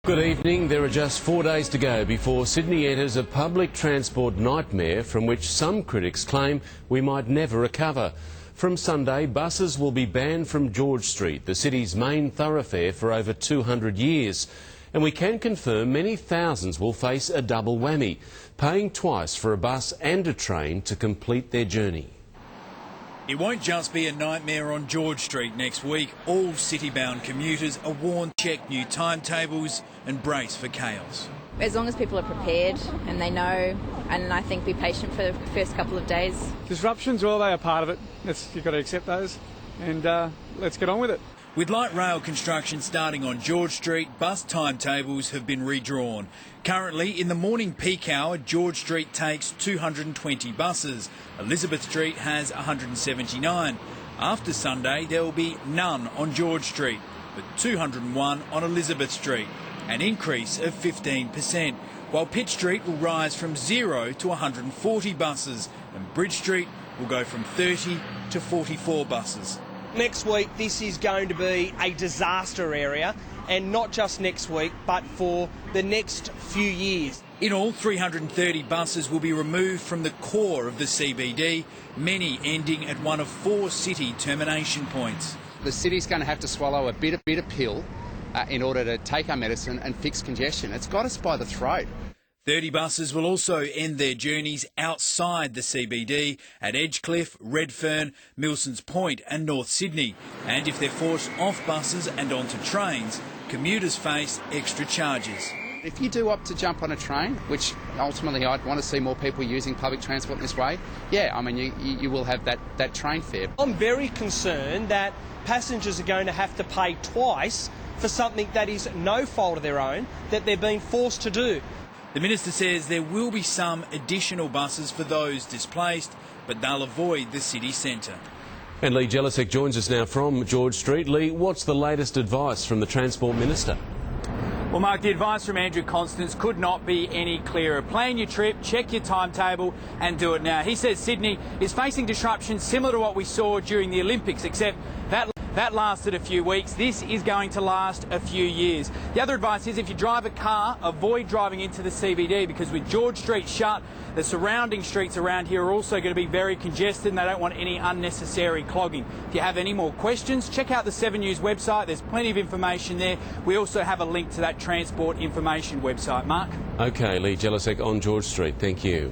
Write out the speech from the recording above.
Good evening. There are just 4 days to go before Sydney enters a public transport nightmare from which some critics claim we might never recover. From Sunday, buses will be banned from George Street, the city's main thoroughfare for over 200 years. And we can confirm many thousands will face a double whammy, paying twice for a bus and a train to complete their journey. It won't just be a nightmare on George Street next week. All city-bound commuters are warned to check new timetables and brace for chaos. As long as people are prepared and they know, and I think be patient for the first couple of days. Disruptions, well, they are part of it. You've got to accept those, and let's get on with it. With light rail construction starting on George Street, bus timetables have been redrawn. Currently, in the morning peak hour, George Street takes 220 buses. Elizabeth Street has 179. After Sunday, there will be none on George Street, but 201 on Elizabeth Street, an increase of 15%, while Pitt Street will rise from 0 to 140 buses, and Bridge Street will go from 30 to 44 buses. Next week, this is going to be a disaster area, and not just next week, but for the next few years. In all, 330 buses will be removed from the core of the CBD, many ending at one of 4 city termination points. The city's going to have to swallow a bitter pill in order to take our medicine and fix congestion. It's got us by the throat. 30 buses will also end their journeys outside the CBD at Edgecliff, Redfern, Milsons Point and North Sydney. And if they're forced off buses and onto trains, commuters face extra charges. If you do opt to jump on a train, which ultimately I'd want to see more people using public transport in this way, yeah, I mean, you will have that train fare. I'm very concerned that passengers are going to have to pay twice for something that is no fault of their own, that they're being forced to do. The Minister says there will be some additional buses for those displaced, but they'll avoid the city centre. And Lee Jelisek joins us now from George Street. Lee, what's the latest advice from the Transport Minister? Well, Mark, the advice from Andrew Constance could not be any clearer. Plan your trip, check your timetable and do it now. He says Sydney is facing disruption similar to what we saw during the Olympics, except that lasted a few weeks. This is going to last a few years. The other advice is if you drive a car, avoid driving into the CBD, because with George Street shut, the surrounding streets around here are also going to be very congested and they don't want any unnecessary clogging. If you have any more questions, check out the 7 News website. There's plenty of information there. We also have a link to that transport information website. Mark? OK, Lee Jelisek on George Street. Thank you.